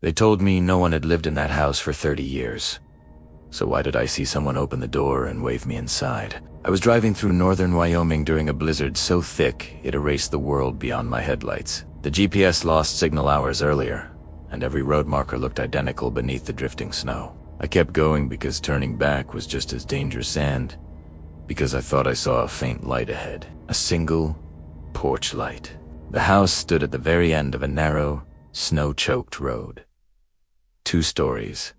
They told me no one had lived in that house for 30 years. So why did I see someone open the door and wave me inside? I was driving through northern Wyoming during a blizzard so thick it erased the world beyond my headlights. The GPS lost signal hours earlier, and every road marker looked identical beneath the drifting snow. I kept going because turning back was just as dangerous, and because I thought I saw a faint light ahead. A single porch light. The house stood at the very end of a narrow, snow-choked road. 2 stories.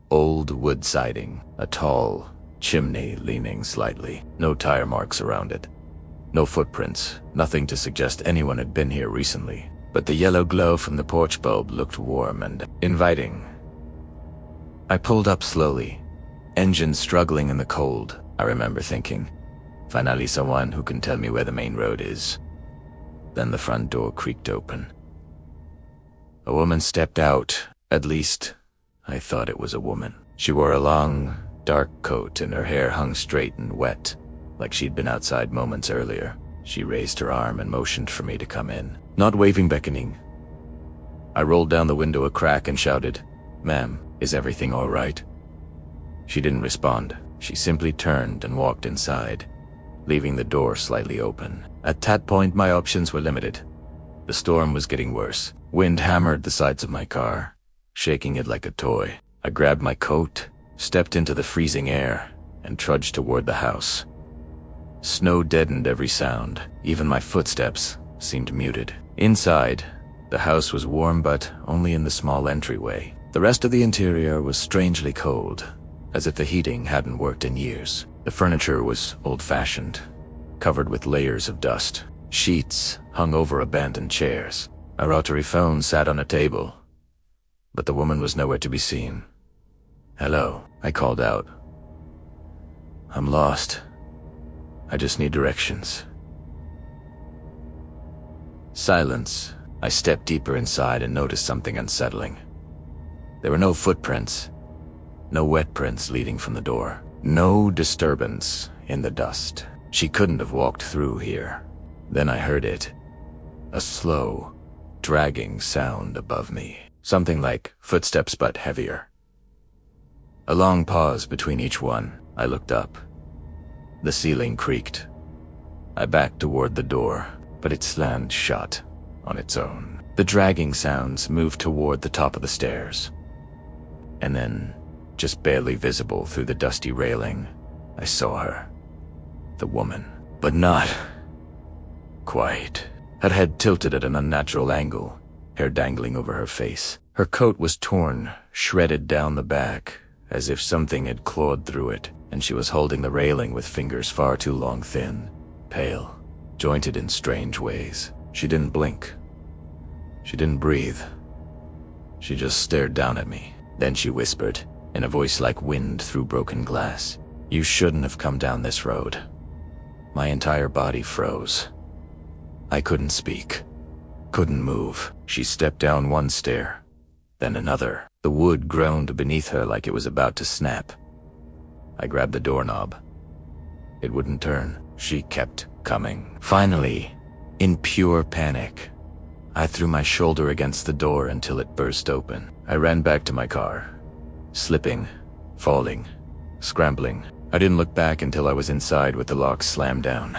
Old wood siding, a tall chimney leaning slightly. No tire marks around it. No footprints, nothing to suggest anyone had been here recently. But the yellow glow from the porch bulb looked warm and inviting. I pulled up slowly, engine struggling in the cold. I remember thinking, finally someone who can tell me where the main road is. Then the front door creaked open. A woman stepped out, at least I thought it was a woman. She wore a long, dark coat and her hair hung straight and wet, like she'd been outside moments earlier. She raised her arm and motioned for me to come in, not waving, beckoning. I rolled down the window a crack and shouted, "Ma'am, is everything all right?" She didn't respond. She simply turned and walked inside, leaving the door slightly open. At that point, my options were limited. The storm was getting worse. Wind hammered the sides of my car, shaking it like a toy. I grabbed my coat, stepped into the freezing air, and trudged toward the house. Snow deadened every sound. Even my footsteps seemed muted. Inside, the house was warm, but only in the small entryway. The rest of the interior was strangely cold, as if the heating hadn't worked in years. The furniture was old-fashioned, covered with layers of dust. Sheets hung over abandoned chairs. A rotary phone sat on a table, but the woman was nowhere to be seen. "Hello," I called out. "I'm lost. I just need directions." Silence. I stepped deeper inside and noticed something unsettling. There were no footprints, no wet prints leading from the door, no disturbance in the dust. She couldn't have walked through here. Then I heard it, a slow, dragging sound above me. Something like footsteps but heavier. A long pause between each one. I looked up. The ceiling creaked. I backed toward the door, but it slammed shut on its own. The dragging sounds moved toward the top of the stairs. And then, just barely visible through the dusty railing, I saw her. The woman. But not quite. Her head tilted at an unnatural angle, hair dangling over her face. Her coat was torn, shredded down the back, as if something had clawed through it, and she was holding the railing with fingers far too long, thin, pale, jointed in strange ways. She didn't blink. She didn't breathe. She just stared down at me. Then she whispered, in a voice like wind through broken glass, "You shouldn't have come down this road." My entire body froze. I couldn't speak, couldn't move. She stepped down one stair, then another. The wood groaned beneath her like it was about to snap. I grabbed the doorknob. It wouldn't turn. She kept coming. Finally, in pure panic, I threw my shoulder against the door until it burst open. I ran back to my car, slipping, falling, scrambling. I didn't look back until I was inside with the lock slammed down.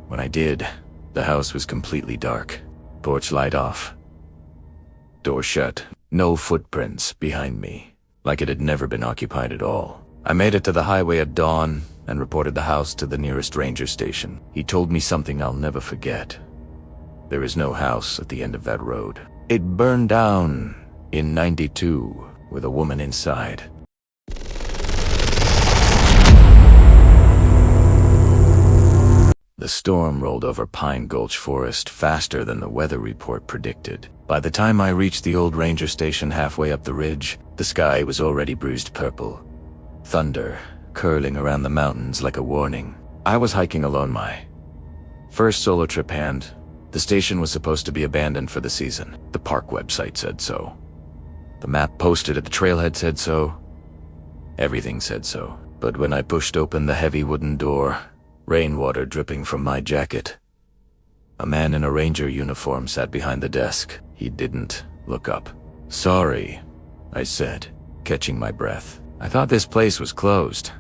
When I did, the house was completely dark. Porch light off. Door shut. No footprints behind me, like it had never been occupied at all. I made it to the highway at dawn and reported the house to the nearest ranger station. He told me something I'll never forget. There is no house at the end of that road. It burned down in '92 with a woman inside. The storm rolled over Pine Gulch Forest faster than the weather report predicted. By the time I reached the old ranger station halfway up the ridge, the sky was already bruised purple. Thunder curling around the mountains like a warning. I was hiking alone my first solo trip, and the station was supposed to be abandoned for the season. The park website said so. The map posted at the trailhead said so. Everything said so. But when I pushed open the heavy wooden door, rainwater dripping from my jacket, a man in a ranger uniform sat behind the desk. He didn't look up. Sorry, I said, catching my breath. I thought this place was closed.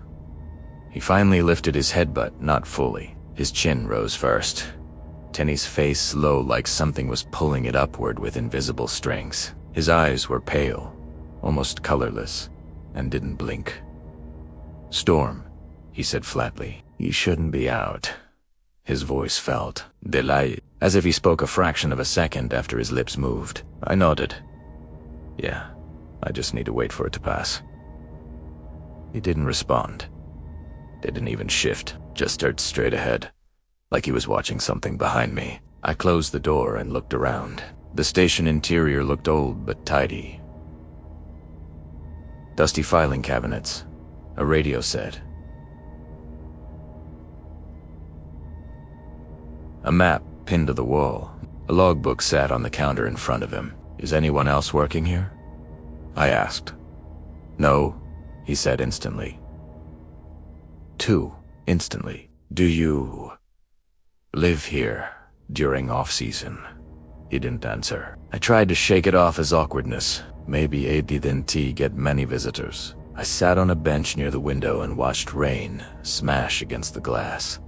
He finally lifted his head, but not fully. His chin rose first. Tenny's face low, like something was pulling it upward with invisible strings. His eyes were pale, almost colorless, and didn't blink. Storm, he said flatly. You shouldn't be out. His voice felt delayed, as if he spoke a fraction of a second after his lips moved. I nodded. Yeah, I just need to wait for it to pass. He didn't respond. Didn't even shift, just stared straight ahead, like he was watching something behind me. I closed the door and looked around. The station interior looked old but tidy. Dusty filing cabinets, a radio set, a map pinned to the wall. A logbook sat on the counter in front of him. Is anyone else working here? I asked. No, he said instantly. Instantly. Do you live here during off-season? He didn't answer. I tried to shake it off as awkwardness. Maybe I didn't get many visitors. I sat on a bench near the window and watched rain smash against the glass.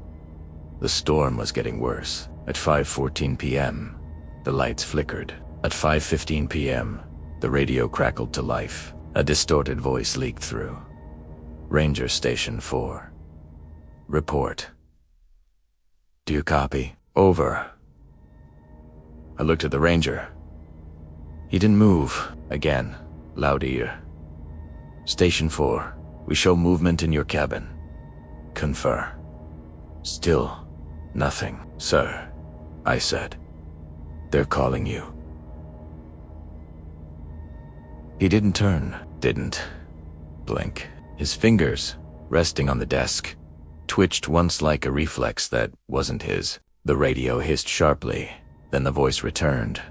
The storm was getting worse. At 5:14 p.m., the lights flickered. At 5:15 p.m., the radio crackled to life. A distorted voice leaked through. Ranger Station 4. Report. Do you copy? Over. I looked at the ranger. He didn't move. Again, loud ear. Station 4. We show movement in your cabin. Confer. Still, nothing. Sir, I said. They're calling you. He didn't turn. Didn't blink. His fingers, resting on the desk, twitched once like a reflex that wasn't his. The radio hissed sharply, then the voice returned.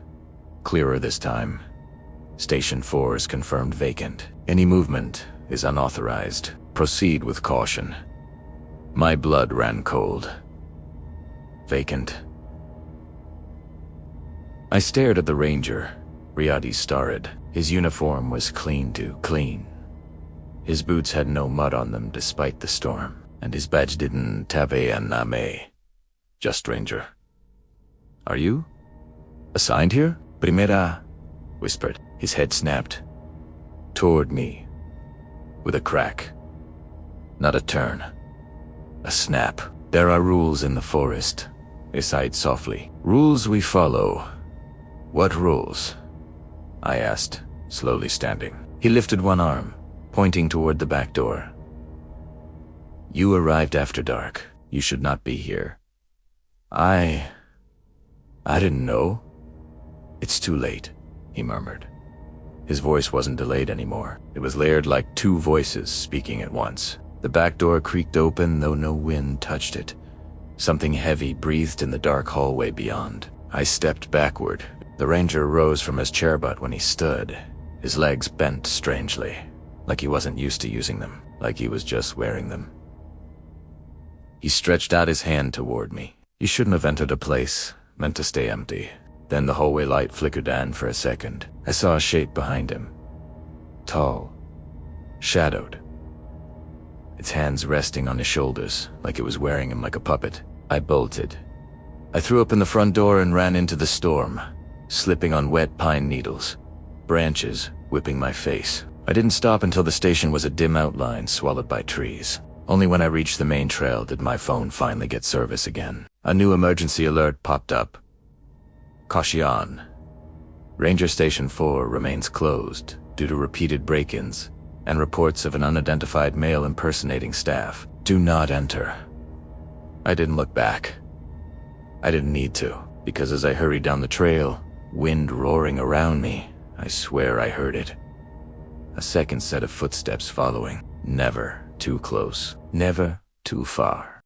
Clearer this time. Station 4 is confirmed vacant. Any movement is unauthorized. Proceed with caution. My blood ran cold. Vacant. I stared at the ranger, Riyadi starred. His uniform was clean to clean. His boots had no mud on them despite the storm, and his badge didn't have a name. Just ranger. Are you assigned here? Primera, whispered. His head snapped. Toward me. With a crack. Not a turn. A snap. There are rules in the forest, he sighed softly. Rules we follow. What rules? I asked, slowly standing. He lifted one arm, pointing toward the back door. You arrived after dark. You should not be here. I didn't know. It's too late, he murmured. His voice wasn't delayed anymore. It was layered like two voices speaking at once. The back door creaked open, though no wind touched it. Something heavy breathed in the dark hallway beyond. I stepped backward. The ranger rose from his chair butt when he stood. His legs bent strangely, like he wasn't used to using them, like he was just wearing them. He stretched out his hand toward me. You shouldn't have entered a place meant to stay empty. Then the hallway light flickered on for a second. I saw a shape behind him. Tall. Shadowed. Its hands resting on his shoulders, like it was wearing him like a puppet. I bolted. I threw open the front door and ran into the storm, slipping on wet pine needles, branches whipping my face. I didn't stop until the station was a dim outline swallowed by trees. Only when I reached the main trail did my phone finally get service again. A new emergency alert popped up. Caution. Ranger Station 4 remains closed due to repeated break-ins and reports of an unidentified male impersonating staff. Do not enter. I didn't look back. I didn't need to, because as I hurried down the trail, wind roaring around me, I swear I heard it. A second set of footsteps following. Never too close. Never too far.